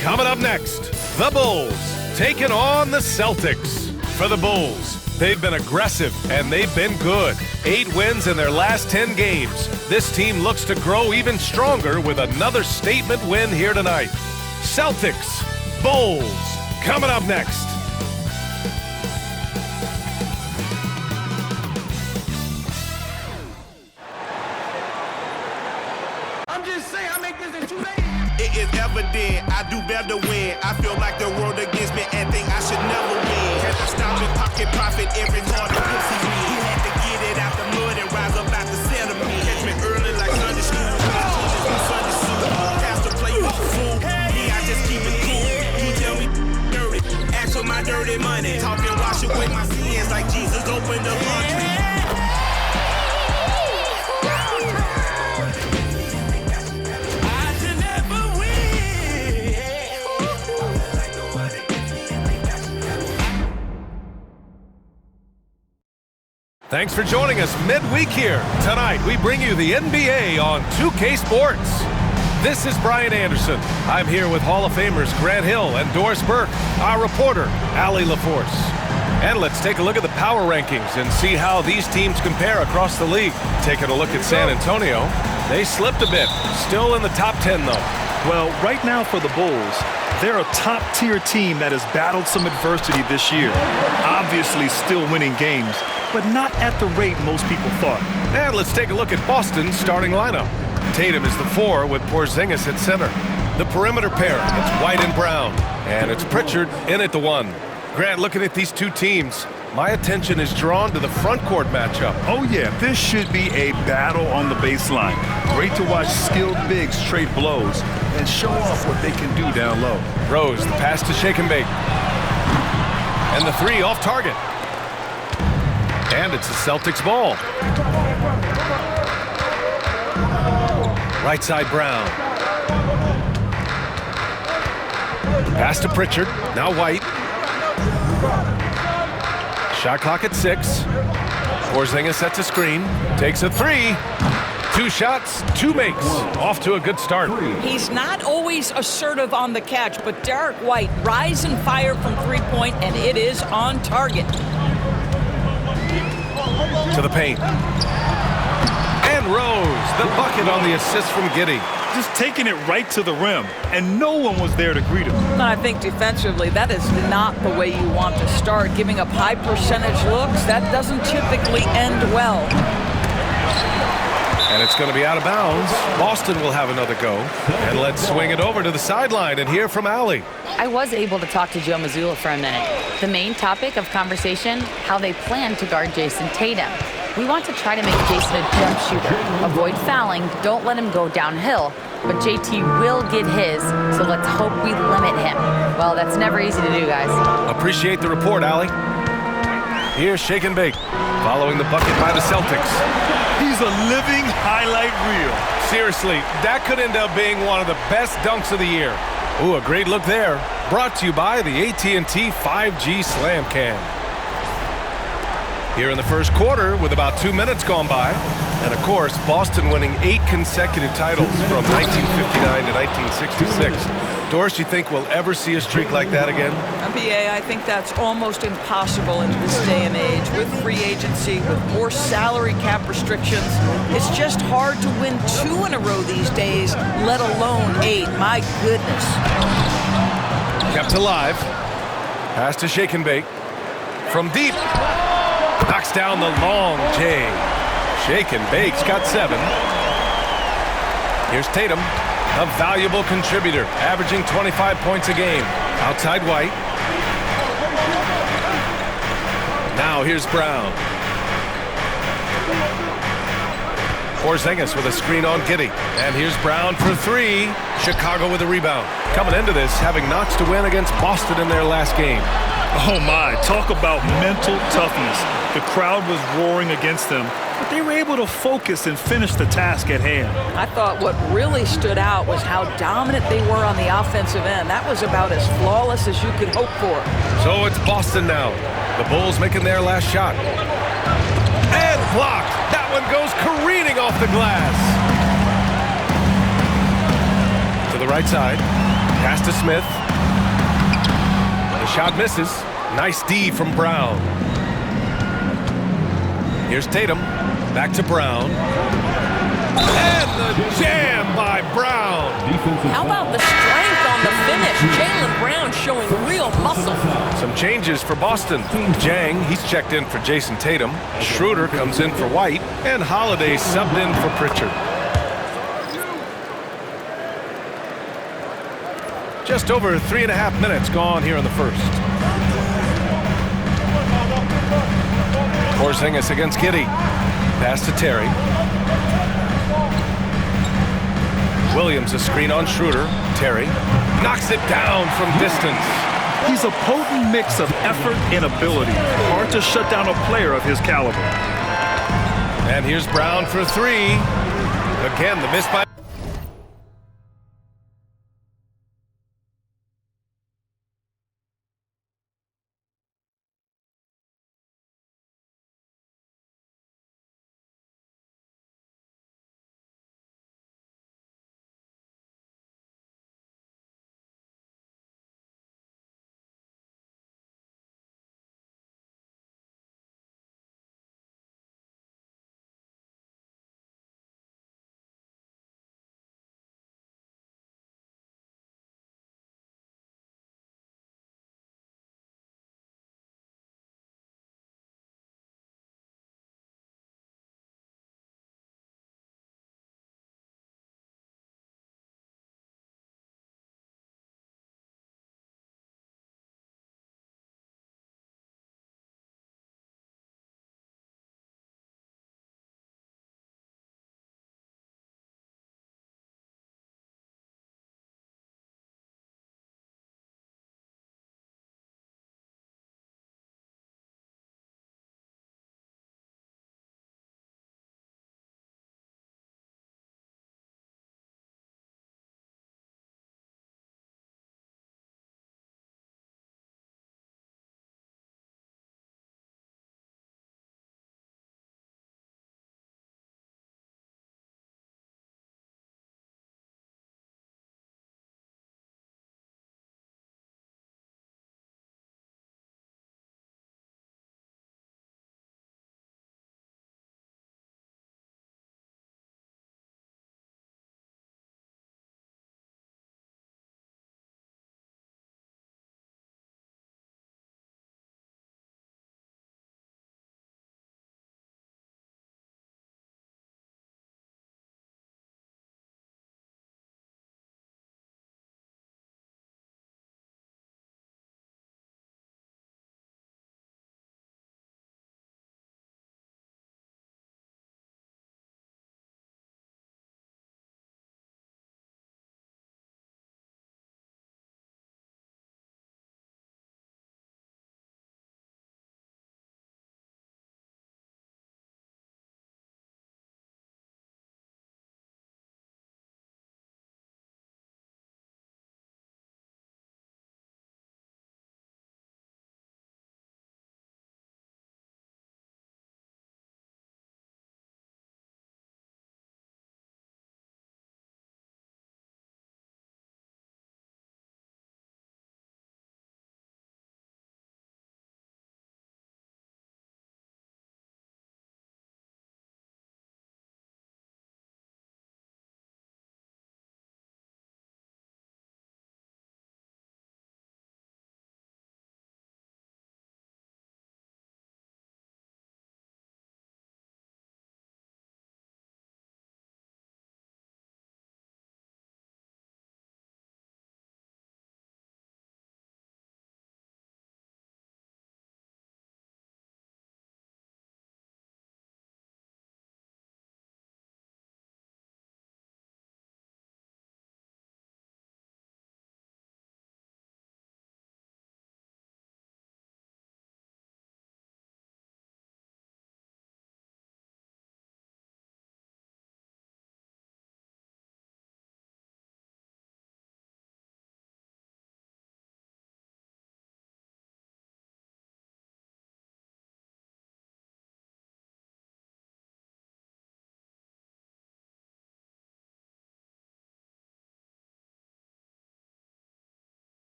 Coming up next, the Bulls taking on the Celtics. For the Bulls, they've been aggressive and they've been good. 8 wins in their last 10 games. This team looks to grow even stronger with another statement win here tonight. Celtics, Bulls, coming up next. I'm just saying, I make this in 2 days. It is evident I do better when I feel like the world against me and think I should never win. Had to stop and pocket profit every hard to pussy me. He had to get it out the mud and rise up out the settlement. Catch me early like Sunday school. Sunday suit. Pastor play with the fool. Me, I just keep it cool. He tell me dirty. Ask for my dirty money. Talking wash away my sins like Jesus opened the laundry. Thanks for joining us midweek here. Tonight, we bring you the NBA on 2K Sports. This is Brian Anderson. I'm here with Hall of Famers Grant Hill and Doris Burke, our reporter, Allie LaForce. And let's take a look at the power rankings and see how these teams compare across the league. Taking a look at San Antonio, they slipped a bit. Still in the top 10, though. Well, right now for the Bulls, they're a top-tier team that has battled some adversity this year. Obviously still winning games, but not at the rate most people thought. And let's take a look at Boston's starting lineup. Tatum is the 4 with Porzingis at center. The perimeter pair, it's White and Brown. And it's Pritchard in at the 1. Grant, looking at these two teams, my attention is drawn to the front court matchup. Oh yeah, this should be a battle on the baseline. Great to watch skilled bigs trade blows and show off what they can do down low. Rose, the pass to Shake and Bake. And the 3 off target. And it's the Celtics ball. Right side Brown. Pass to Pritchard. Now White. Shot clock at 6. Porzingis sets a screen. Takes a 3. 2 shots, 2 makes. Off to a good start. He's not always assertive on the catch, but Derek White rise and fire from 3-point, and it is on target. To the paint. And Rose, the bucket on the assist from Giddey. Just taking it right to the rim, and no one was there to greet him. And I think defensively, that is not the way you want to start. Giving up high percentage looks, that doesn't typically end well. And it's going to be out of bounds. Boston will have another go. And let's swing it over to the sideline and hear from Allie. I was able to talk to Joe Mazzulla for a minute. The main topic of conversation, how they plan to guard Jason Tatum. We want to try to make Jason a jump shooter. Avoid fouling, don't let him go downhill. But JT will get his, so let's hope we limit him. Well, that's never easy to do, guys. Appreciate the report, Allie. Here's Shake and Bake, following the bucket by the Celtics. He's a living highlight reel. Seriously, that could end up being one of the best dunks of the year. Ooh, a great look there. Brought to you by the AT&T 5G Slam Cam. Here in the first quarter with about 2 minutes gone by. And of course, Boston winning 8 consecutive titles from 1959 to 1966. Doris, you think we'll ever see a streak like that again? NBA, I think that's almost impossible in this day and age. With free agency, with more salary cap restrictions, it's just hard to win 2 in a row these days, let alone 8. My goodness. Kept alive. Pass to Shake and Bake. From deep. Knocks down the long J. Shake and Bake's got 7. Here's Tatum, a valuable contributor, averaging 25 points a game. Outside White. Now here's Brown. Porzingis with a screen on Giddey. And here's Brown for 3. Chicago with a rebound. Coming into this, having notched a win against Boston in their last game. Oh my, talk about mental toughness. The crowd was roaring against them, but they were able to focus and finish the task at hand. I thought what really stood out was how dominant they were on the offensive end. That was about as flawless as you could hope for. So it's Boston now. The Bulls making their last shot. And blocked. That one goes careening off the glass. To the right side. Pass to Smith. The shot misses. Nice D from Brown. Here's Tatum. Back to Brown. And the jam by Brown. How about the strength on the finish? Jaylen Brown showing real muscle. Some changes for Boston. Jang, he's checked in for Jason Tatum. Schroeder comes in for White. And Holiday subbed in for Pritchard. Just over 3.5 minutes gone here in the first. Porzingis against Giddey. Pass to Terry. Williams a screen on Schroeder. Terry knocks it down from distance. He's a potent mix of effort and ability. Hard to shut down a player of his caliber. And here's Brown for three. Again, the miss by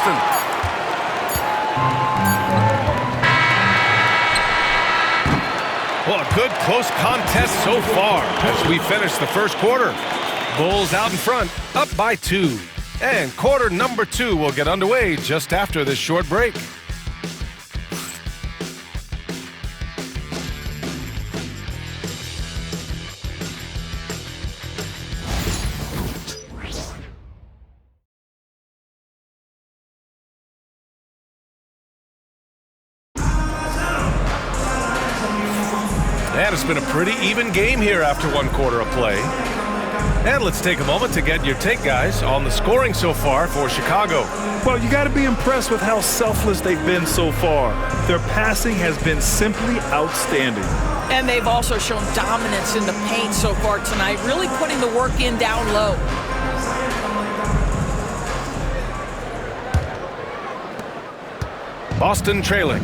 Boston. Well, a good close contest so far as we finish the first quarter. Bulls out in front, up by 2. And quarter number 2 will get underway just after this short break. And it's been a pretty even game here after one quarter of play. And let's take a moment to get your take, guys, on the scoring so far for Chicago. Well, you got to be impressed with how selfless they've been so far. Their passing has been simply outstanding. And they've also shown dominance in the paint so far tonight, really putting the work in down low. Boston trailing.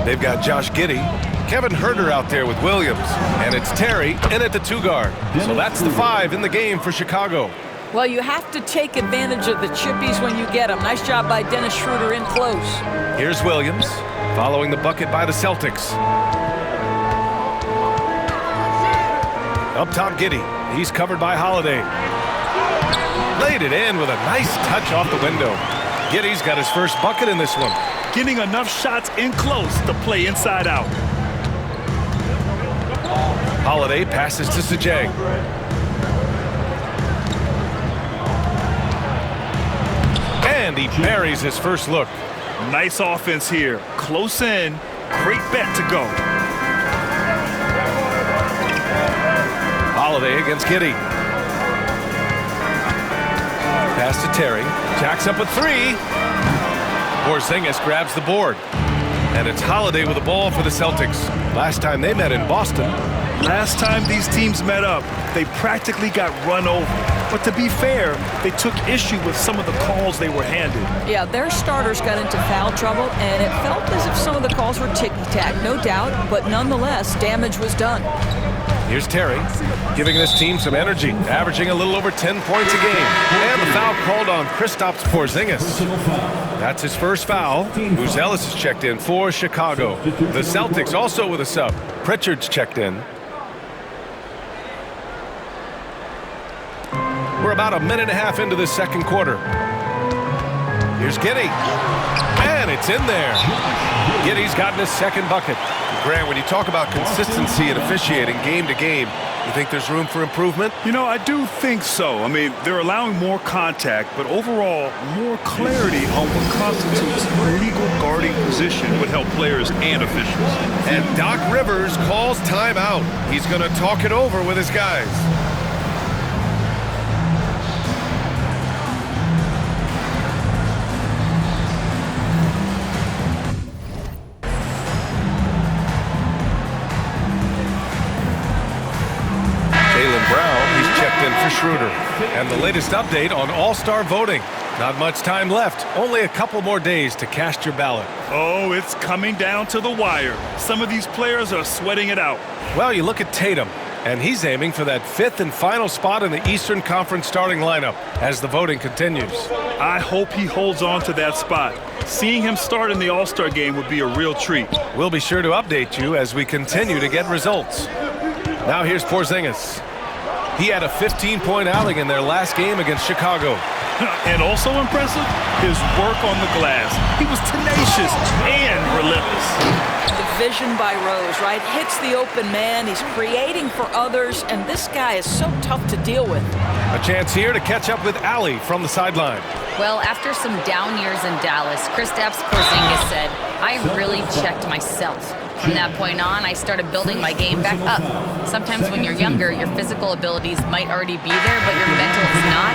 They've got Josh Giddey, Kevin Huerter out there with Williams, and it's Terry in at the 2 guard. So that's the 5 in the game for Chicago. Well, you have to take advantage of the chippies when you get them. Nice job by Dennis Schroeder in close. Here's Williams, following the bucket by the Celtics. Up top, Giddey. He's covered by Holiday. Laid it in with a nice touch off the window. Giddey's got his first bucket in this one. Getting enough shots in close to play inside out. Holiday passes to Sajang. And he buries his first look. Nice offense here. Close in. Great bet to go. Holiday against Giddey. Pass to Terry. Jacks up with 3. Porzingis grabs the board. And it's Holiday with the ball for the Celtics. Last time they met in Boston. Last time these teams met up, they practically got run over. But to be fair, they took issue with some of the calls they were handed. Yeah, their starters got into foul trouble, and it felt as if some of the calls were ticky-tack, no doubt, but nonetheless, damage was done. Here's Terry, giving this team some energy, averaging a little over 10 points a game. And the foul called on Kristaps Porzingis. That's his first foul. Booz Ellis is checked in for Chicago. The Celtics also with a sub. Pritchard's checked in. We're about a minute and a half into the second quarter. Here's Giddey. And it's in there. Giddey's gotten his second bucket. Grant, when you talk about consistency and officiating game to game, you think there's room for improvement? You know, I do think so. I mean, they're allowing more contact, but overall, more clarity on what constitutes legal guarding position would help players and officials. And Doc Rivers calls timeout. He's going to talk it over with his guys. Schroeder. And the latest update on All-Star voting. Not much time left. Only a couple more days to cast your ballot. Oh, it's coming down to the wire. Some of these players are sweating it out. Well, you look at Tatum, and he's aiming for that 5th and final spot in the Eastern Conference starting lineup as the voting continues. I hope he holds on to that spot. Seeing him start in the All-Star game would be a real treat. We'll be sure to update you as we continue to get results. Now here's Porzingis. He had a 15-point outing in their last game against Chicago. And also impressive, his work on the glass. He was tenacious and relentless. The vision by Rose, right? Hits the open man. He's creating for others, and this guy is so tough to deal with. A chance here to catch up with Allie from the sideline. Well, after some down years in Dallas, Kristaps Porzingis said, "I really checked myself. From that point on, I started building my game back up. Sometimes when you're younger, your physical abilities might already be there, but your mental is not.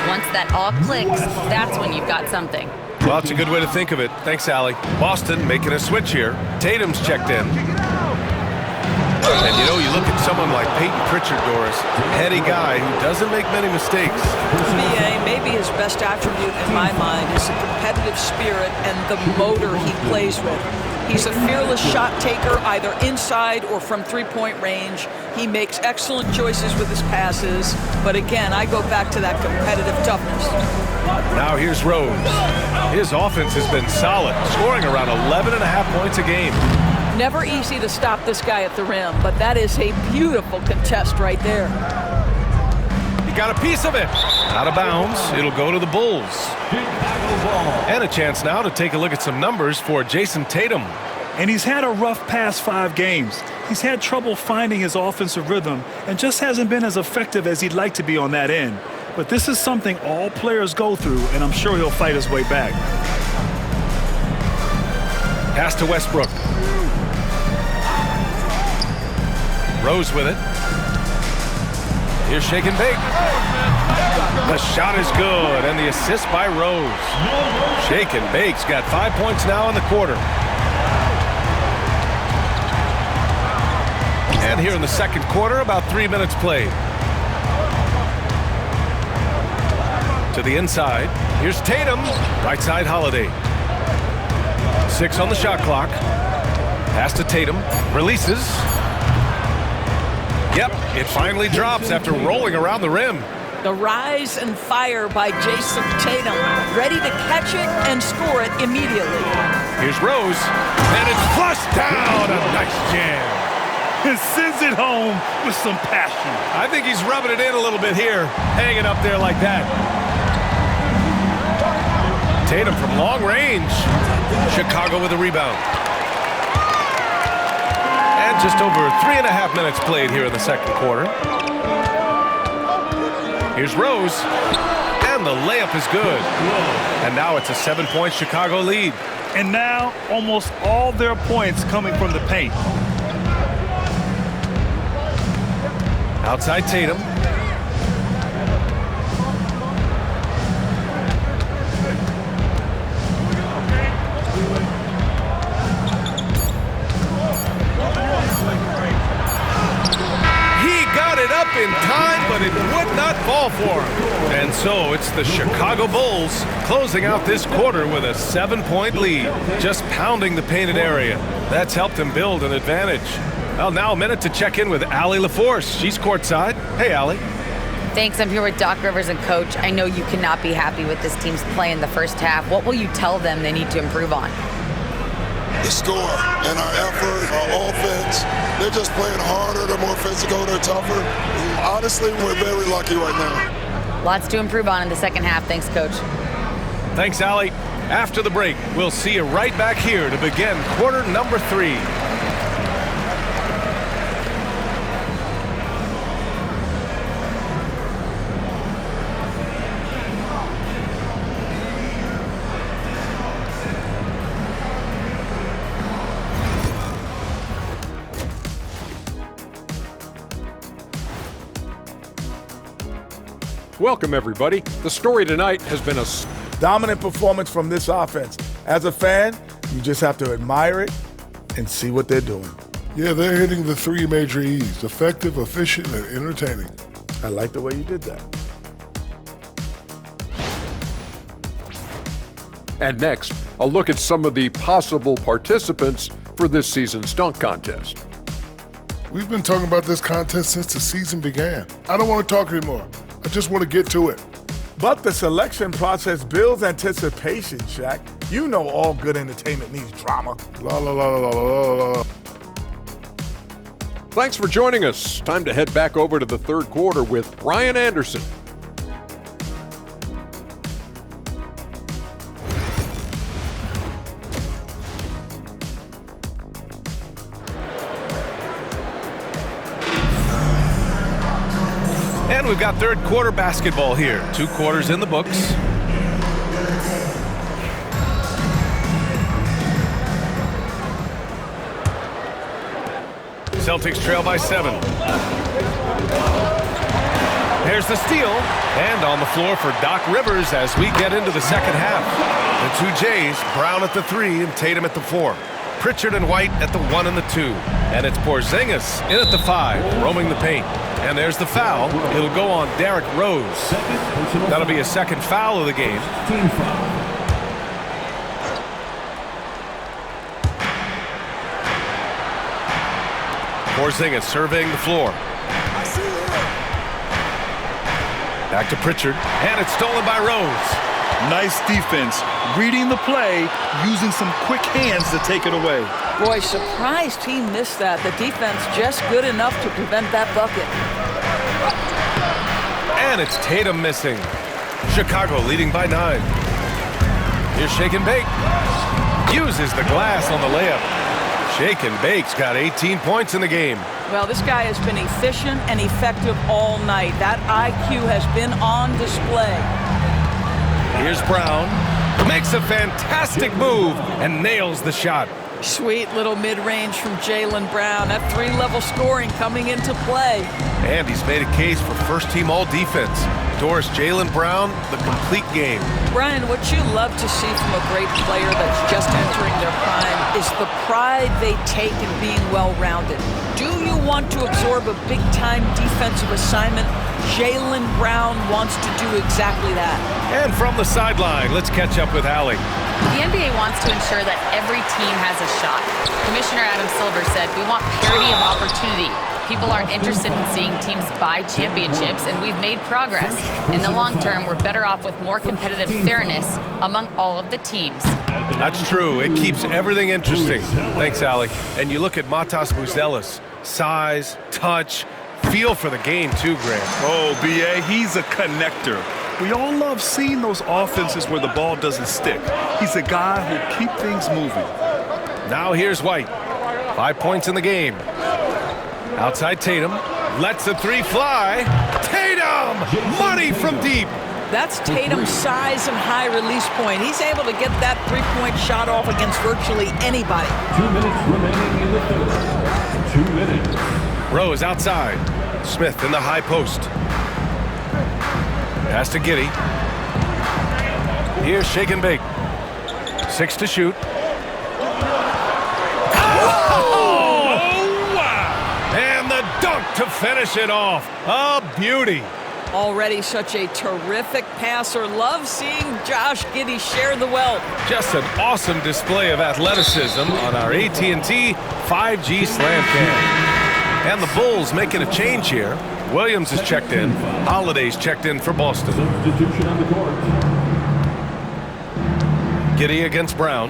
Once that all clicks, that's when you've got something." Well, it's a good way to think of it. Thanks, Allie. Boston making a switch here. Tatum's checked in. And you know, you look at someone like Peyton Pritchard, Doris, heady guy who doesn't make many mistakes. Maybe his best attribute in my mind is the competitive spirit and the motor he plays with. He's a fearless shot taker, either inside or from three-point range. He makes excellent choices with his passes. But again, I go back to that competitive toughness. Now here's Rose. His offense has been solid, scoring around 11.5 points a game. Never easy to stop this guy at the rim, but that is a beautiful contest right there. He got a piece of it. Out of bounds. It'll go to the Bulls. And a chance now to take a look at some numbers for Jason Tatum. And he's had a rough past 5 games. He's had trouble finding his offensive rhythm and just hasn't been as effective as he'd like to be on that end. But this is something all players go through, and I'm sure he'll fight his way back. Pass to Westbrook. Rose with it. Here's shake and bake. The shot is good, and the assist by Rose. Shake and bake's got 5 points now in the quarter. And here in the second quarter, about 3 minutes played. To the inside. Here's Tatum. Right side Holiday. 6 on the shot clock. Pass to Tatum. Releases. Yep, it finally drops after rolling around the rim. The rise and fire by Jason Tatum, ready to catch it and score it immediately. Here's Rose, and it's flushed down. A nice jam. And sends it home with some passion. I think he's rubbing it in a little bit here, hanging up there like that. Tatum from long range. Chicago with a rebound. And just over 3.5 minutes played here in the second quarter. Here's Rose, and the layup is good. And now it's a 7-point Chicago lead. And now almost all their points coming from the paint. Outside Tatum. Up in time, but it would not fall for him. And so it's the Chicago Bulls closing out this quarter with a 7-point lead, just pounding the painted area. That's helped him build an advantage. Well, now a minute to check in with Allie LaForce. She's courtside. Hey, Allie. Thanks. I'm here with Doc Rivers and Coach. I know you cannot be happy with this team's play in the first half. What will you tell them they need to improve on? The score and our effort, our offense. They're just playing harder, they're more physical, they're tougher. Honestly, we're very lucky right now. Lots to improve on in the second half. Thanks, Coach. Thanks, Allie. After the break, we'll see you right back here to begin quarter number 3. Welcome, everybody. The story tonight has been a dominant performance from this offense. As a fan, you just have to admire it and see what they're doing. Yeah, they're hitting the 3 major E's: effective, efficient, and entertaining. I like the way you did that. And next, a look at some of the possible participants for this season's dunk contest. We've been talking about this contest since the season began. I don't want to talk anymore. I just want to get to it. But the selection process builds anticipation, Shaq. You know all good entertainment needs drama. La la la la la la. Thanks for joining us. Time to head back over to the third quarter with Brian Anderson. And we've got third quarter basketball here. 2 quarters in the books. Celtics trail by 7. There's the steal. And on the floor for Doc Rivers as we get into the second half. The 2 Jays, Brown at the 3 and Tatum at the 4. Pritchard and White at the 1 and the 2. And it's Porzingis in at the 5, roaming the paint. And there's the foul. It'll go on Derrick Rose. That'll be a second foul of the game. Porzingis surveying the floor. Back to Pritchard, and it's stolen by Rose. Nice defense, reading the play, using some quick hands to take it away. Boy, surprised he missed that. The defense just good enough to prevent that bucket. And it's Tatum missing. Chicago leading by 9. Here's Shake and Bake. Uses the glass on the layup. Shake and Bake's got 18 points in the game. Well, this guy has been efficient and effective all night. That IQ has been on display. Here's Brown. Makes a fantastic move and nails the shot. Sweet little mid-range from Jaylen Brown. That 3-level scoring coming into play. And he's made a case for first-team all-defense. Doris, Jaylen Brown, the complete game. Brian, what you love to see from a great player that's just entering their prime is the pride they take in being well-rounded. Do you want to absorb a big-time defensive assignment? Jaylen Brown wants to do exactly that. And from the sideline, let's catch up with Allie. The NBA wants to ensure that every team has a shot. Commissioner Adam Silver said, "We want parity of opportunity. People aren't interested in seeing teams buy championships, and we've made progress. In the long term, we're better off with more competitive fairness among all of the teams." That's true. It keeps everything interesting. Thanks, Allie. And you look at Matas Buzelis. Size, touch, feel for the game too, Grant. Oh, B.A., he's a connector. We all love seeing those offenses where the ball doesn't stick. He's a guy who'll keep things moving. Now here's White. 5 points in the game. Outside Tatum. Lets the 3 fly. Tatum! Money from deep. That's Tatum's size and high release point. He's able to get that 3-point shot off against virtually anybody. 2 minutes remaining in the third. 2 minutes. Rose outside. Smith in the high post. Pass to Giddey. Here's Shake and Bake. 6 to shoot. Oh, wow! And the dunk to finish it off. A beauty. Already such a terrific passer. Love seeing Josh Giddey share the wealth. Just an awesome display of athleticism on our AT&T 5G Slam Cam. And the Bulls making a change here. Williams is checked in. Holiday's checked in for Boston. Substitution on the court. Giddey against Brown.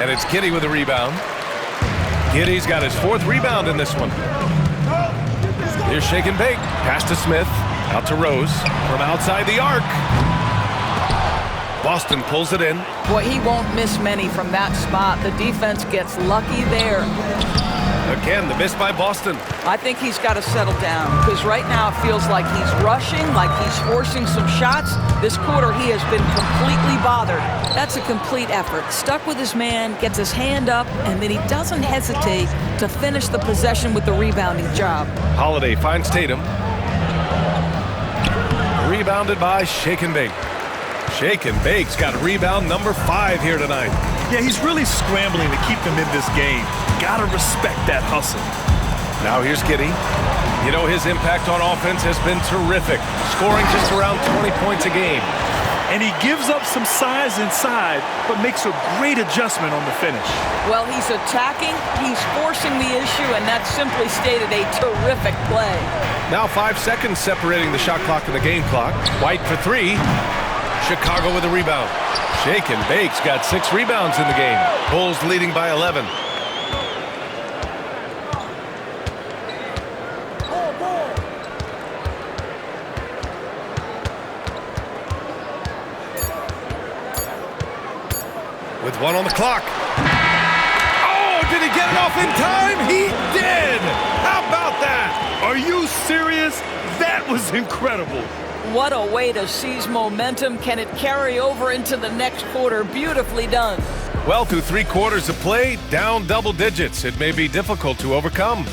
And it's Giddey with a rebound. Giddey's got his 4th rebound in this one. Here's Shake and Bake. Pass to Smith. Out to Rose. From outside the arc. Boston pulls it in. Boy, he won't miss many from that spot. The defense gets lucky there. Again, the miss by Boston. I think he's got to settle down because right now it feels like he's rushing, like he's forcing some shots. This quarter, he has been completely bothered. That's a complete effort. Stuck with his man, gets his hand up, and then he doesn't hesitate to finish the possession with the rebounding job. Holiday finds Tatum. Rebounded by Shake and Bake. Shake and Bake's got rebound number 5 here tonight. Yeah, he's really scrambling to keep them in this game. Gotta respect that hustle. Now here's Giddey. You know, his impact on offense has been terrific, scoring just around 20 points a game. And he gives up some size inside, but makes a great adjustment on the finish. Well, he's attacking, he's forcing the issue, and that's simply stated a terrific play. Now 5 seconds separating the shot clock and the game clock. White for 3. Chicago with a rebound. Shake and Bake's got 6 rebounds in the game. Bulls leading by 11. With 1 on the clock. Oh, did he get it off in time? He did! How about that? Are you serious? That was incredible. What a way to seize momentum. Can it carry over into the next quarter? Beautifully done. Well, through 3 quarters of play, down double digits. It may be difficult to overcome.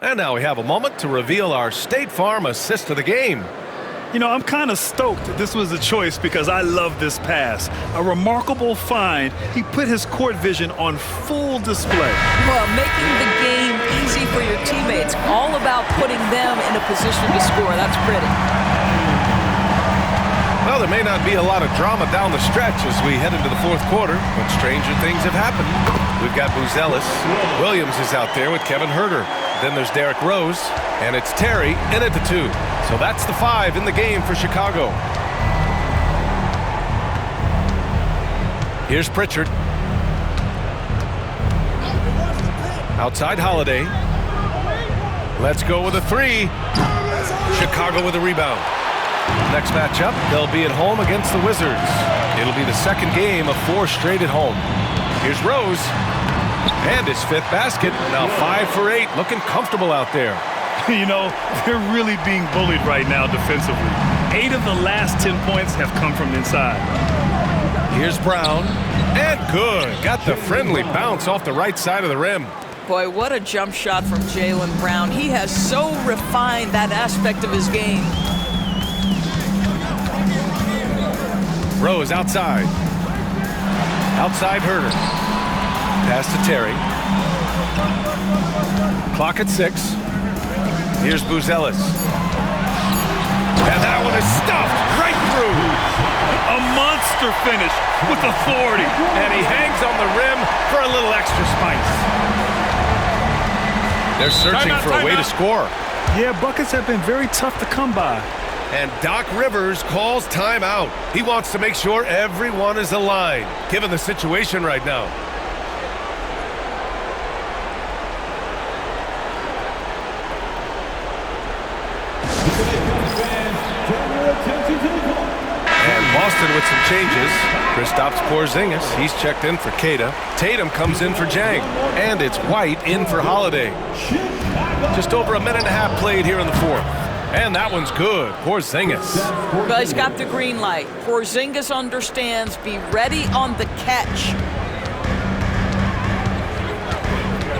And now we have a moment to reveal our State Farm assist of the game. You know, I'm kind of stoked that this was a choice because I love this pass. A remarkable find. He put his court vision on full display. Well, making the game easy for your teammates. All about putting them in a position to score. That's pretty. Well, there may not be a lot of drama down the stretch as we head into the fourth quarter, but stranger things have happened. We've got Buzelis. Williams is out there with Kevin Huerter. Then there's Derrick Rose, and it's Terry in at the 2. So that's the 5 in the game for Chicago. Here's Pritchard. Outside Holiday. Let's go with a 3. Chicago with a rebound. Next matchup, they'll be at home against the Wizards. It'll be the second game of 4 straight at home. Here's Rose. And his 5th basket. Now 5 for 8. Looking comfortable out there. You know, they're really being bullied right now defensively. 8 of the last 10 points have come from inside. Here's Brown. And good. Got the friendly bounce off the right side of the rim. Boy, what a jump shot from Jaylen Brown. He has so refined that aspect of his game. Rose outside. Outside Huerter. Pass to Terry. Clock at 6. Here's Buzelis. And that one is stuffed right through. A monster finish with authority. And he hangs on the rim for a little extra spice. They're searching for a way to score. Yeah, buckets have been very tough to come by. And Doc Rivers calls timeout. He wants to make sure everyone is aligned, given the situation right now. And Boston with some changes. Kristaps Porzingis, he's checked in for Keita. Tatum comes in for Jang. And it's White in for Holiday. Just over a minute and a half played here in the fourth. And that one's good. Porzingis. Well, he's got the green light. Porzingis understands. Be ready on the catch.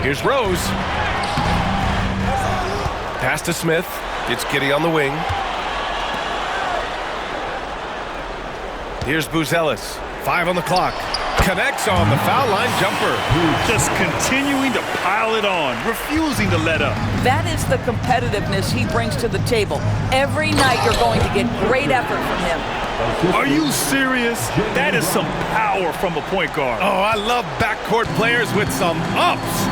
Here's Rose. Pass to Smith. It's Giddey on the wing. Here's Buzelis. 5 on the clock. Connects on the foul line jumper. Just continuing to pile it on, refusing to let up. That is the competitiveness he brings to the table. Every night you're going to get great effort from him. Are you serious? That is some power from a point guard. Oh, I love backcourt players with some ups.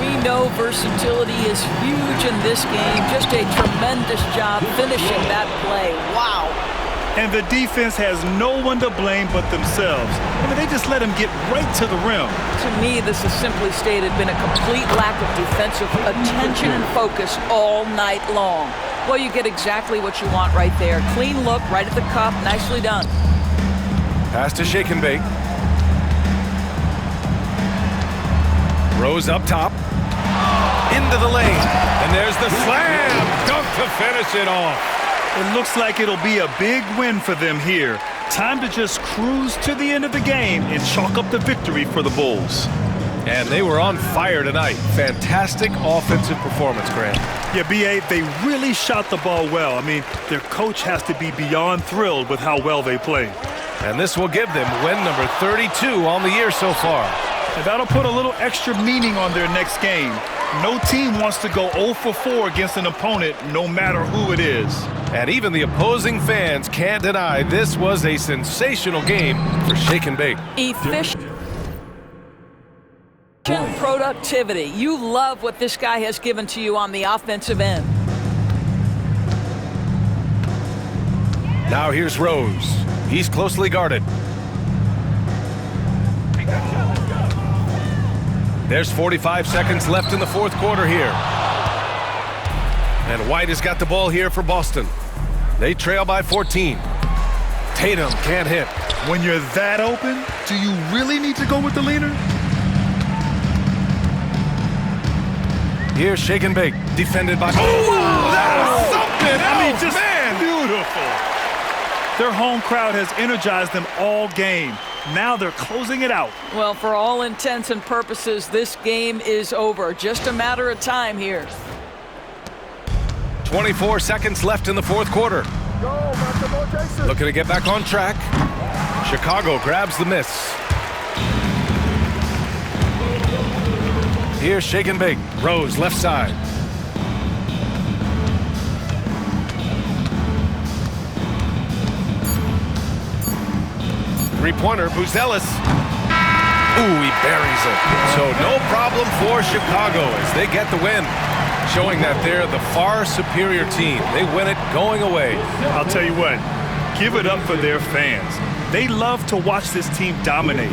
We know versatility is huge in this game. Just a tremendous job finishing that play. Wow. And the defense has no one to blame but themselves. I mean, they just let him get right to the rim. To me, this has simply stated been a complete lack of defensive attention and focus all night long. Well, you get exactly what you want right there. Clean look, right at the cup, nicely done. Pass to Shake and Bake. Rose up top. Into the lane. And there's the slam. Dunk to finish it off. It looks like it'll be a big win for them here. Time to just cruise to the end of the game and chalk up the victory for the Bulls. And they were on fire tonight. Fantastic offensive performance, Grant. Yeah, B.A., they really shot the ball well. I mean, their coach has to be beyond thrilled with how well they played. And this will give them win number 32 on the year so far. And that'll put a little extra meaning on their next game. No team wants to go 0 for 4 against an opponent, no matter who it is. And even the opposing fans can't deny this was a sensational game for Shake and Bake. Efficient productivity. You love what this guy has given to you on the offensive end. Now here's Rose. He's closely guarded. There's 45 seconds left in the fourth quarter here. And White has got the ball here for Boston. They trail by 14. Tatum can't hit. When you're that open, do you really need to go with the leaner? Here's Shake and Bake, defended by... Oh, that was something else, I mean, just man! Beautiful. Their home crowd has energized them all game. Now they're closing it out. Well, for all intents and purposes, this game is over. Just a matter of time here. 24 seconds left in the fourth quarter. Looking to get back on track. Chicago grabs the miss. Here's Shake and Bake. Rose, left side. Three-pointer, Buzelis. Ooh, he buries it. So no problem for Chicago as they get the win, showing that they're the far superior team. They win it going away. I'll tell you what, give it up for their fans. They love to watch this team dominate.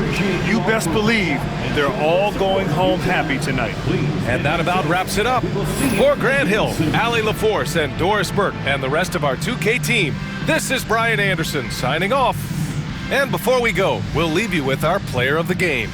You best believe they're all going home happy tonight. And that about wraps it up. For Grant Hill, Allie LaForce, and Doris Burke, and the rest of our 2K team, this is Brian Anderson signing off. And before we go, we'll leave you with our player of the game.